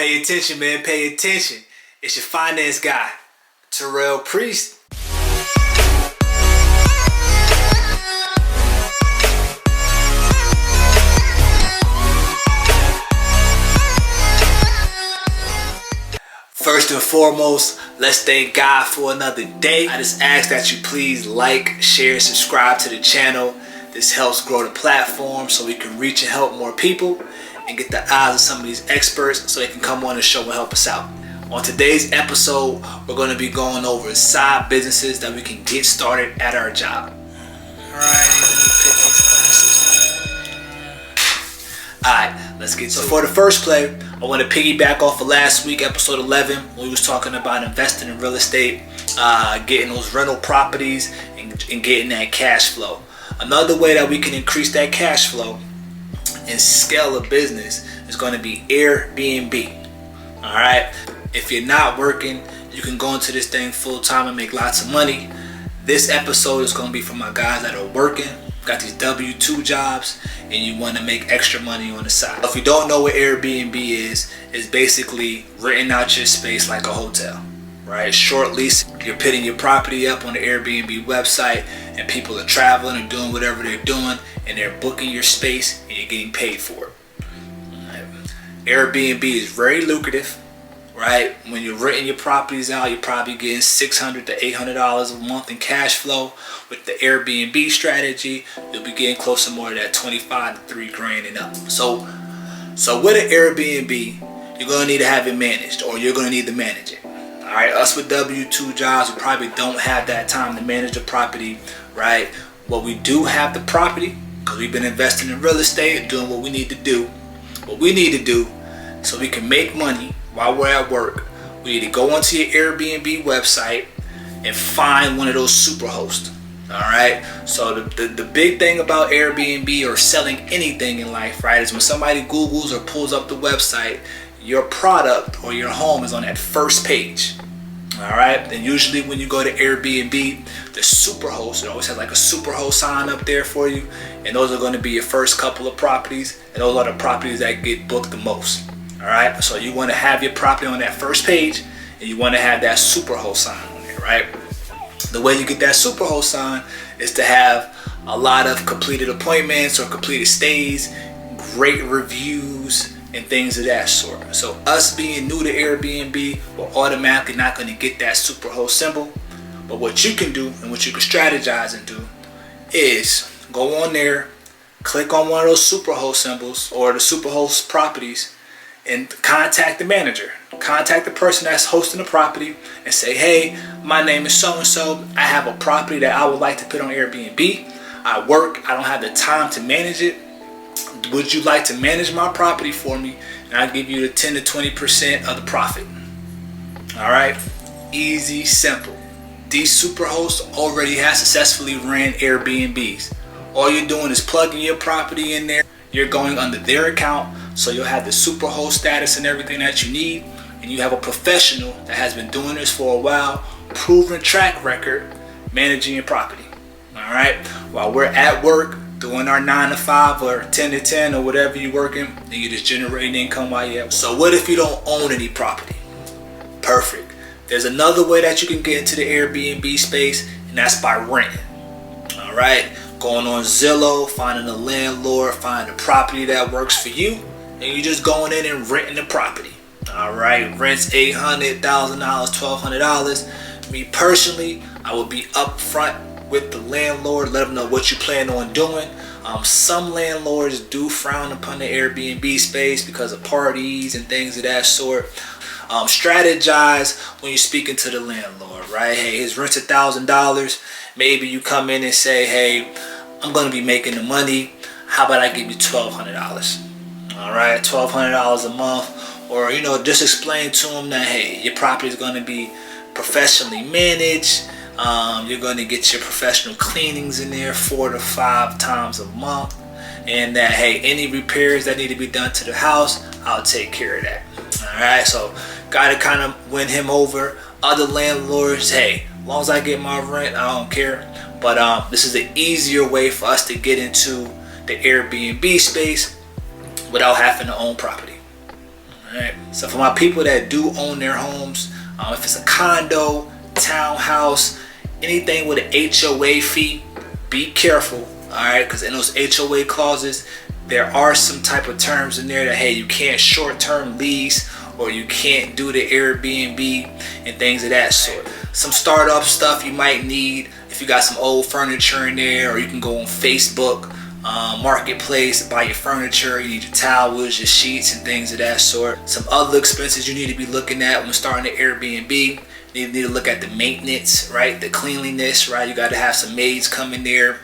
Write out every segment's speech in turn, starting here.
Pay attention, man. Pay attention. It's your finance guy, Terrell Priest. First and foremost, let's thank God for another day. I just ask that you please like, share, subscribe to the channel. This helps grow the platform so we can reach and help more people and get the eyes of some of these experts so they can come on the show and help us out. On today's episode, we're going to be going over side businesses that we can get started at our job. Alright, let's get to it. For the first play, I want to piggyback off of last week, episode 11, when we was talking about investing in real estate, getting those rental properties, and getting that cash flow. Another way that we can increase that cash flow and scale a business is going to be Airbnb. Alright, if you're not working, you can go into this thing full time and make lots of money. This episode is going to be for my guys that are working, got these W-2 jobs, and you want to make extra money on the side. If you don't know what Airbnb is, it's basically renting out your space like a hotel, right? Short lease. You're putting your property up on the Airbnb website, and people are traveling and doing whatever they're doing, and they're booking your space, and you're getting paid for it. Right. Airbnb is very lucrative, right? When you're renting your properties out, you're probably getting $600 to $800 a month in cash flow. With the Airbnb strategy, you'll be getting close to more to that 25 to $3,000 and up. So with an Airbnb, you're gonna need to have it managed, or you're gonna need to manage it. All right, us with W-2 jobs, we probably don't have that time to manage the property, right? Well, we do have the property because we've been investing in real estate and doing what we need to do. What we need to do so we can make money while we're at work, we need to go onto your Airbnb website and find one of those super hosts. All right, so the big thing about Airbnb or selling anything in life, right, is when somebody Googles or pulls up the website, your product or your home is on that first page. All right, and usually when you go to Airbnb, the super host, it always has like a super host sign up there for you, and those are going to be your first couple of properties, and those are the properties that get booked the most. All right, so you want to have your property on that first page, and you want to have that super host sign on there, right? The way you get that super host sign is to have a lot of completed appointments or completed stays, great reviews, and things of that sort. So us being new to Airbnb, we're automatically not going to get that super host symbol. But what you can do and what you can strategize and do is go on there, click on one of those super host symbols or the super host properties, and contact the manager. Contact the person that's hosting the property and say, hey, my name is so-and-so. I have a property that I would like to put on Airbnb. I work. I don't have the time to manage it. Would you like to manage my property for me? And I'll give you the 10 to 20% of the profit. All right. Easy, simple. These super hosts already have successfully ran Airbnbs. All you're doing is plugging your property in there. You're going under their account, so you'll have the super host status and everything that you need, and you have a professional that has been doing this for a while, proven track record managing your property. All right, while we're at work doing our 9 to 5 or 10 to 10 or whatever you're working, and you're just generating income while you're at work. So what if you don't own any property? Perfect. There's another way that you can get into the Airbnb space, and that's by renting. All right. Going on Zillow, finding a landlord, finding a property that works for you, and you're just going in and renting the property. All right, rent's $800, $1,000, $1,200. Me personally, I would be upfront with the landlord, let them know what you plan on doing. Some landlords do frown upon the Airbnb space because of parties and things of that sort. Strategize when you're speaking to the landlord, right? Hey, his rent's $1,000. Maybe you come in and say, hey, I'm going to be making the money. How about I give you $1,200? All right, $1,200 a month. Or, just explain to him that, hey, your property is going to be professionally managed. You're going to get your professional cleanings in there 4 to 5 times a month. And that, hey, any repairs that need to be done to the house, I'll take care of that. All right, so got to kind of win him over. Other landlords, hey, as long as I get my rent, I don't care. But this is an easier way for us to get into the Airbnb space without having to own property. Alright, so for my people that do own their homes, if it's a condo, townhouse, anything with an HOA fee, be careful, alright, because in those HOA clauses, there are some type of terms in there that, hey, you can't short-term lease, or you can't do the Airbnb and things of that sort. Some startup stuff you might need if you got some old furniture in there, or you can go on Facebook Marketplace, buy your furniture. You need your towels, your sheets, and things of that sort. Some other expenses you need to be looking at when starting an Airbnb. You need to look at the maintenance, right? The cleanliness, right? You got to have some maids come in there,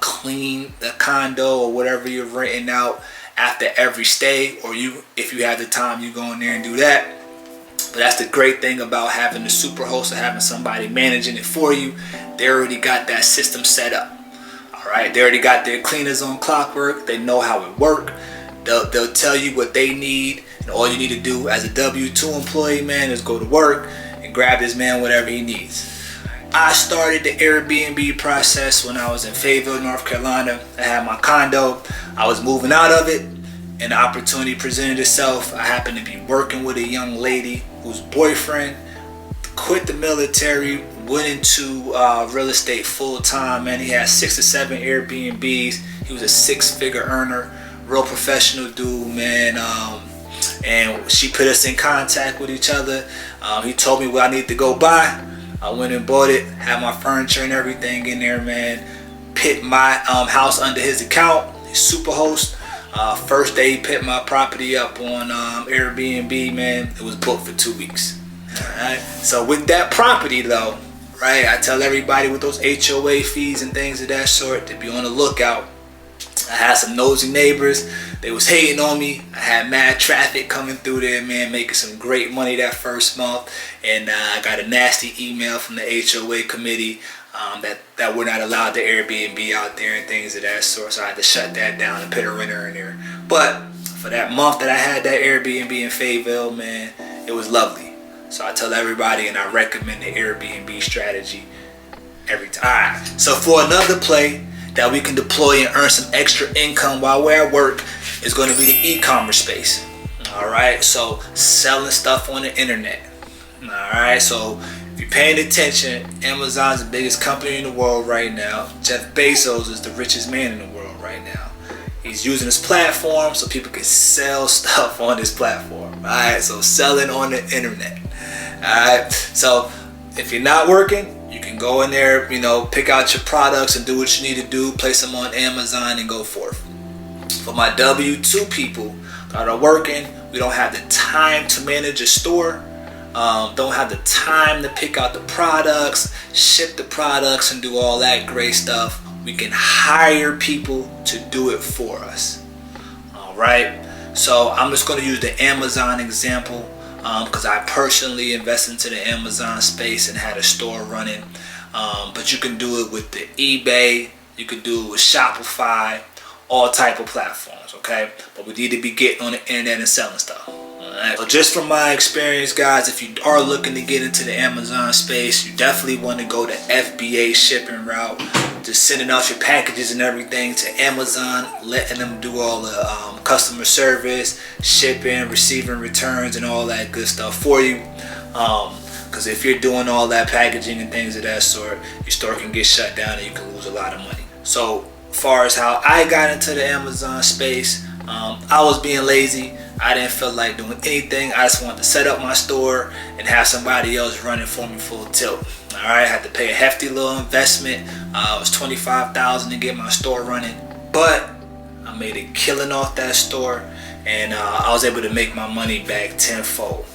clean the condo or whatever you're renting out after every stay, or if you have the time, you go in there and do that. But that's the great thing about having the super host or having somebody managing it for you. They already got that system set up. All right, they already got their cleaners on clockwork. They know how it works. They'll tell you what they need, and all you need to do as a W-2 employee, man, is go to work and grab this man whatever he needs. I started the Airbnb process when I was in Fayetteville, North Carolina. I had my condo. I was moving out of it, and the opportunity presented itself. I happened to be working with a young lady whose boyfriend quit the military, went into real estate full time. Man, he had 6 or 7 Airbnbs. He was a 6-figure earner, real professional dude, man. And she put us in contact with each other. He told me what I need to go buy. I went and bought it, had my furniture and everything in there, man. Put my house under his account. He's super host. First day he put my property up on Airbnb, man. It was booked for 2 weeks. Alright. So with that property though, right, I tell everybody with those HOA fees and things of that sort to be on the lookout. I had some nosy neighbors. They was hating on me. I had mad traffic coming through there, man, making some great money that first month. And I got a nasty email from the HOA committee that we're not allowed to Airbnb out there and things of that sort. So I had to shut that down and put a renter in there. But for that month that I had that Airbnb in Fayetteville, man, it was lovely. So I tell everybody, and I recommend the Airbnb strategy every time. All right. So for another play that we can deploy and earn some extra income while we're at work is going to be the e-commerce space. All right. So selling stuff on the internet. All right. So if you're paying attention, Amazon's the biggest company in the world right now. Jeff Bezos is the richest man in the world right now. He's using his platform so people can sell stuff on his platform. All right. So selling on the internet. Alright, so if you're not working, you can go in there, pick out your products and do what you need to do, place them on Amazon and go forth. For my W-2 people that are working, we don't have the time to manage a store, don't have the time to pick out the products, ship the products and do all that great stuff. We can hire people to do it for us. Alright, so I'm just going to use the Amazon example. Because I personally invested into the Amazon space and had a store running. But you can do it with the eBay, you can do it with Shopify, all type of platforms, okay? But we need to be getting on the internet and selling stuff. Alright? So just from my experience, guys, if you are looking to get into the Amazon space, you definitely want to go the FBA shipping route. Just sending out your packages and everything to Amazon, letting them do all the customer service, shipping, receiving returns, and all that good stuff for you. Because if you're doing all that packaging and things of that sort, your store can get shut down and you can lose a lot of money. So as far as how I got into the Amazon space, I was being lazy. I didn't feel like doing anything. I just wanted to set up my store and have somebody else running for me full tilt. All right, I had to pay a hefty little investment. It was $25,000 to get my store running, but I made a killing off that store, and I was able to make my money back tenfold.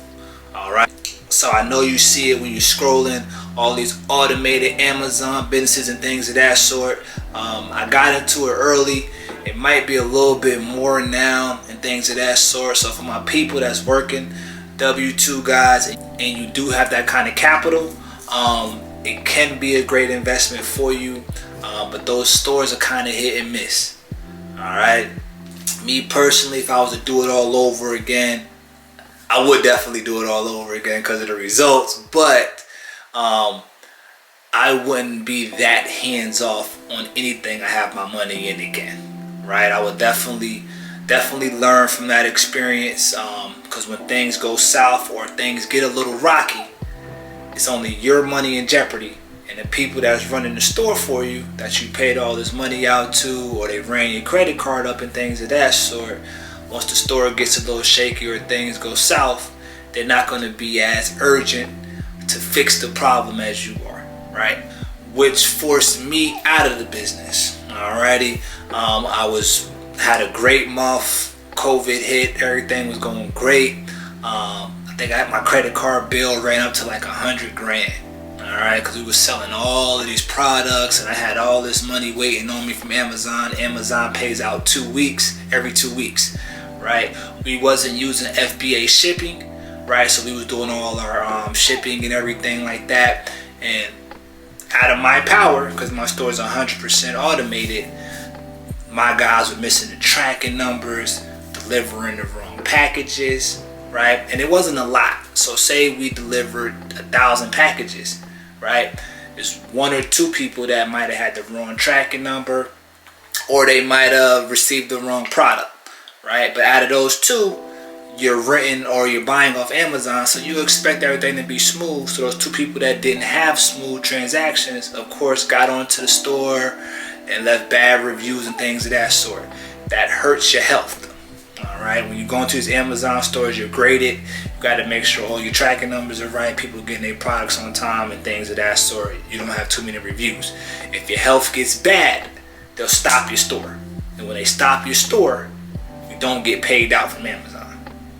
All right. So I know you see it when you're scrolling all these automated Amazon businesses and things of that sort. I got into it early. It might be a little bit more now and things of that sort. So for my people that's working, W-2 guys, and you do have that kind of capital, it can be a great investment for you. But those stores are kind of hit and miss. All right. Me personally, if I was to do it all over again, I would definitely do it all over again because of the results. But I wouldn't be that hands off on anything I have my money in again. Right, I would definitely learn from that experience. Because when things go south or things get a little rocky, it's only your money in jeopardy. And the people that's running the store for you, that you paid all this money out to, or they ran your credit card up and things of that sort, once the store gets a little shaky or things go south, they're not going to be as urgent to fix the problem as you are, right? Which forced me out of the business. Alrighty, had a great month. COVID hit, everything was going great. I think my credit card bill ran up to like $100,000. Alright, because we were selling all of these products, and I had all this money waiting on me from Amazon. Amazon pays out every 2 weeks, right? We wasn't using FBA shipping, right? So we was doing all our shipping and everything like that. And out of my power, because my store is 100% automated, my guys were missing the tracking numbers, delivering the wrong packages, right? And it wasn't a lot. So say we delivered 1,000 packages, right? There's 1 or 2 people that might have had the wrong tracking number, or they might have received the wrong product, right? But out of those 2, you're renting or you're buying off Amazon, so you expect everything to be smooth. So those 2 people that didn't have smooth transactions, of course, got onto the store and left bad reviews and things of that sort. That hurts your health. Alright, when you go into these Amazon stores, you're graded. You got to make sure all your tracking numbers are right, people are getting their products on time and things of that sort. You don't have too many reviews. If your health gets bad, they'll stop your store. And when they stop your store, you don't get paid out from Amazon.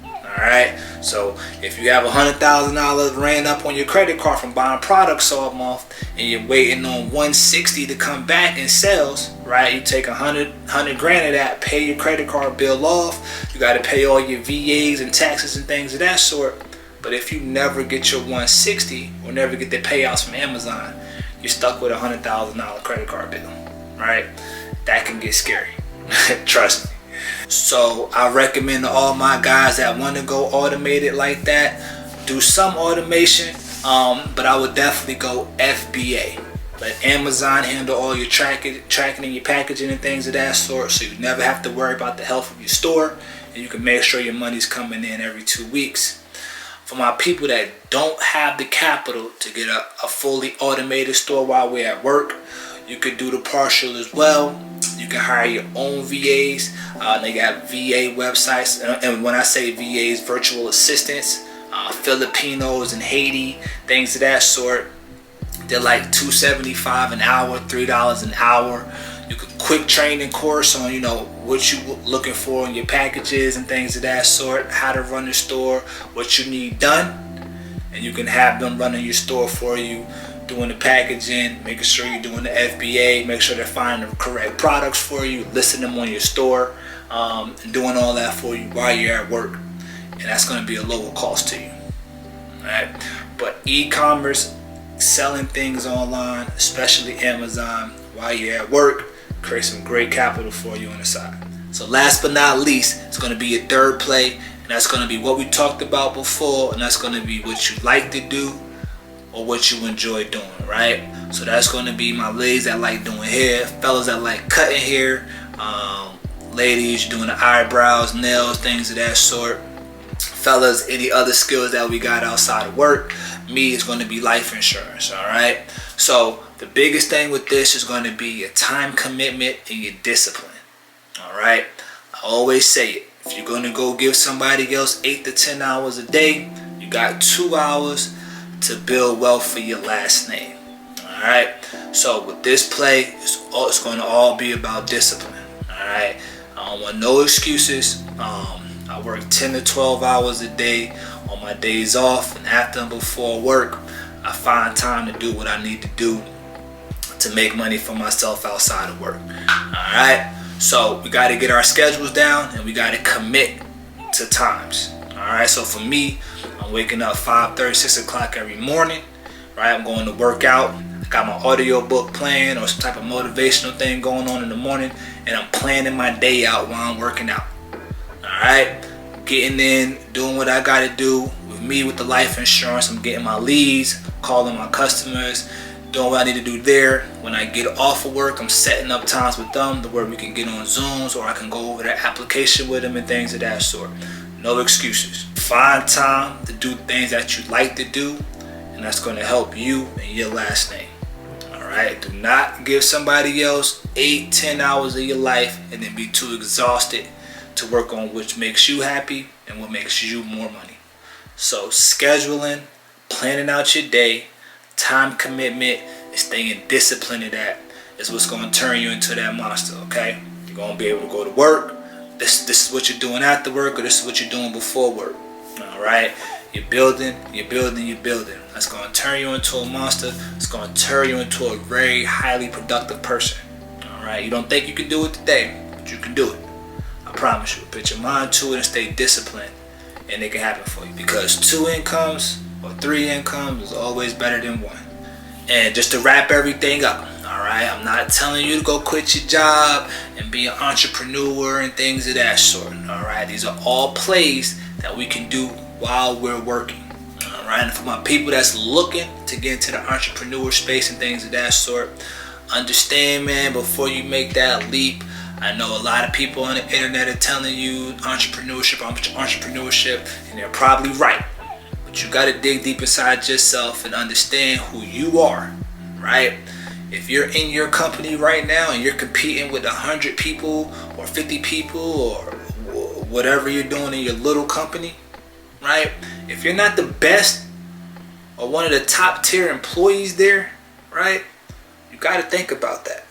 Alright, so if you have $100,000 ran up on your credit card from buying products all month, and you're waiting on $160 to come back in sales, right? You take $100,000 of that, pay your credit card bill off. You got to pay all your VAs and taxes and things of that sort. But if you never get your $160 or never get the payouts from Amazon, you're stuck with a $100,000 credit card bill, right? That can get scary. Trust me. So I recommend to all my guys that want to go automated like that, do some automation, but I would definitely go FBA. Let Amazon handle all your tracking and your packaging and things of that sort, so you never have to worry about the health of your store, and you can make sure your money's coming in every 2 weeks. For my people that don't have the capital to get a fully automated store while we're at work, you could do the partial as well. You can hire your own VAs. They got VA websites, and when I say VAs, virtual assistants, Filipinos in Haiti, things of that sort. They're like $2.75 an hour, $3 an hour. You can quick training course on, what you looking for in your packages and things of that sort, how to run the store, what you need done, and you can have them running your store for you, doing the packaging, making sure you're doing the FBA, make sure they're finding the correct products for you, listing them on your store, and doing all that for you while you're at work. And that's going to be a lower cost to you. All right, but e-commerce, selling things online, especially Amazon, while you're at work, create some great capital for you on the side. So last but not least, it's going to be your third play, and that's going to be what we talked about before, and that's going to be what you like to do or what you enjoy doing, right? So that's going to be my ladies that like doing hair, fellas that like cutting hair, ladies doing the eyebrows, nails, things of that sort. Fellas, any other skills that we got outside of work. Me is going to be life insurance, all right? So the biggest thing with this is going to be your time commitment and your discipline, all right? I always say it. If you're going to go give somebody else 8 to 10 hours a day, you got 2 hours to build wealth for your last name, all right? So with this play, it's going to all be about discipline, all right? I don't want no excuses. I work 10 to 12 hours a day on my days off, and after and before work, I find time to do what I need to do to make money for myself outside of work. All right, so we got to get our schedules down, and we got to commit to times. All right, so for me, I'm waking up 5:30, 6 o'clock every morning. Right, I'm going to work out. I got my audio book playing or some type of motivational thing going on in the morning, and I'm planning my day out while I'm working out. Alright, getting in, doing what I gotta do. With me, with the life insurance, I'm getting my leads, calling my customers, doing what I need to do there. When I get off of work, I'm setting up times with them to where we can get on Zooms, or I can go over their application with them and things of that sort. No excuses. find time to do things that you like to do, and that's going to help you and your last name. All right, do not give somebody else 8-10 hours of your life and then be too exhausted to work on what makes you happy and what makes you more money. So scheduling, planning out your day, time commitment, and staying disciplined in that is what's going to turn you into that monster. Okay, you're going to be able to go to work. This is what you're doing after work, or this is what you're doing before work. All right, you're building. That's going to turn you into a monster. It's going to turn you into a very highly productive person. All right, you don't think you can do it today, but you can do it. I promise you. Put your mind to it and stay disciplined, and it can happen for you. Because 2 incomes or 3 incomes is always better than 1. And just to wrap everything up, all right, I'm not telling you to go quit your job and be an entrepreneur and things of that sort. All right, these are all plays that we can do while we're working. All right, and for my people that's looking to get into the entrepreneur space and things of that sort, understand, man, before you make that leap, I know a lot of people on the internet are telling you entrepreneurship, and they're probably right. But you got to dig deep inside yourself and understand who you are, right? If you're in your company right now and you're competing with 100 people or 50 people or whatever you're doing in your little company, right? If you're not the best or one of the top tier employees there, right? You got to think about that.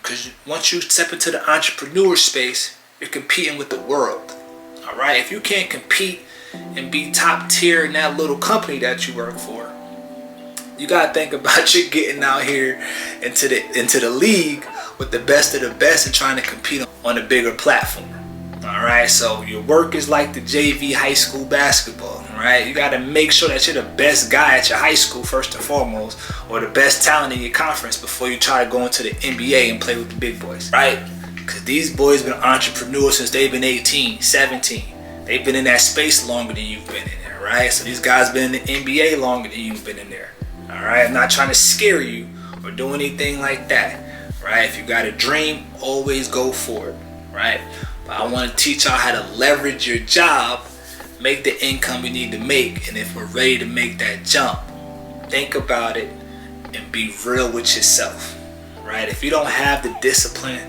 Because once you step into the entrepreneur space, you're competing with the world. All right? If you can't compete and be top tier in that little company that you work for, you got to think about you getting out here into the league with the best of the best and trying to compete on a bigger platform. All right? So your work is like the JV high school basketball. All right? You got to make sure that you're the best guy at your high school first and foremost, or the best talent in your conference before you try to go into the NBA and play with the big boys, right? Because these boys been entrepreneurs since they've been 18, 17. They've been in that space longer than you've been in there, right? So these guys been in the NBA longer than you've been in there, all right? I'm not trying to scare you or do anything like that, right? If you got a dream, always go for it, right? But I want to teach y'all how to leverage your job, make the income you need to make, and if we're ready to make that jump, think about it and be real with yourself, right? If you don't have the discipline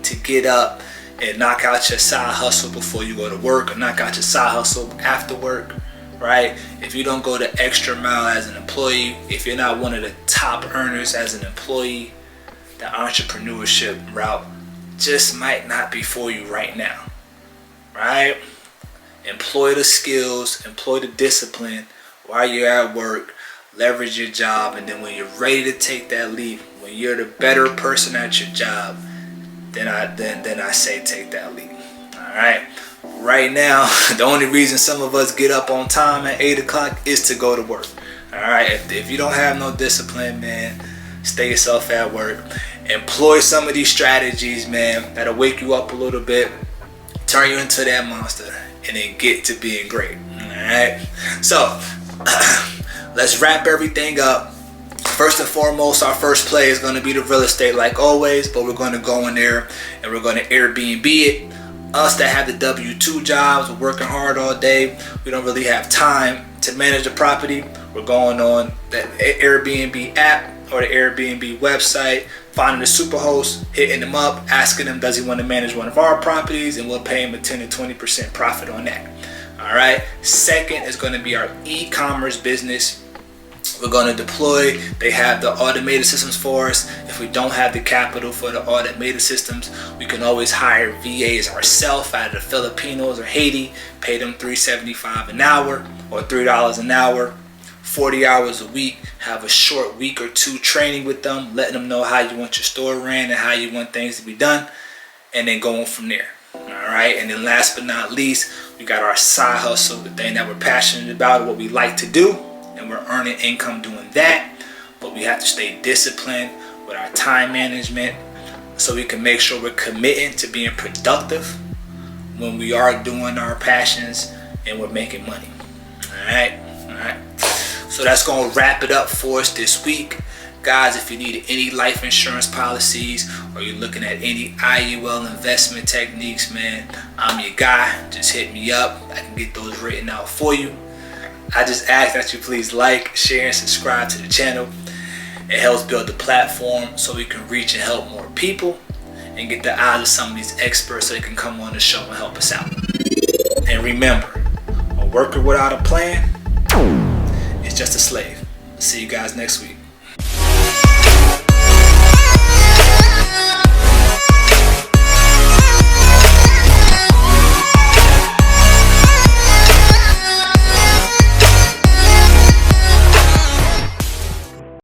to get up and knock out your side hustle before you go to work, or knock out your side hustle after work, right? If you don't go the extra mile as an employee, if you're not one of the top earners as an employee, the entrepreneurship route just might not be for you right now, right? Employ the skills, employ the discipline while you're at work, leverage your job, and then when you're ready to take that leap, when you're the better person at your job, then I say take that leap. All right. Right now, the only reason some of us get up on time at 8 o'clock is to go to work. All right. If you don't have no discipline, man, stay yourself at work. Employ some of these strategies, man, that'll wake you up a little bit, turn you into that monster, and then get to being great. All right. So let's wrap everything up. First and foremost, our first play is going to be the real estate like always, but we're going to go in there and we're going to Airbnb it. Us that have the W-2 jobs, we're working hard all day, we don't really have time to manage the property. We're going on the Airbnb app or the Airbnb website, finding the superhost, hitting them up, asking him does he want to manage one of our properties, and we'll pay him a 10 to 20% profit on that. All right. Second is going to be our e-commerce business. We're going to deploy. They have the automated systems for us. If we don't have the capital for the automated systems, we can always hire VAs ourselves out of the Filipinos or Haiti, pay them $3.75 an hour or $3 an hour, 40 hours a week, have a short week or two training with them, letting them know how you want your store ran and how you want things to be done, and then going from there. All right. And then last but not least, we got our side hustle, the thing that we're passionate about, what we like to do, and we're earning income doing that. But we have to stay disciplined with our time management so we can make sure we're committing to being productive when we are doing our passions and we're making money. All right. So that's going to wrap it up for us this week. Guys, if you need any life insurance policies or you're looking at any IUL investment techniques, man, I'm your guy. Just hit me up. I can get those written out for you. I just ask that you please like, share, and subscribe to the channel. It helps build the platform so we can reach and help more people and get the eyes of some of these experts so they can come on the show and help us out. And remember, a worker without a plan is just a slave. See you guys next week.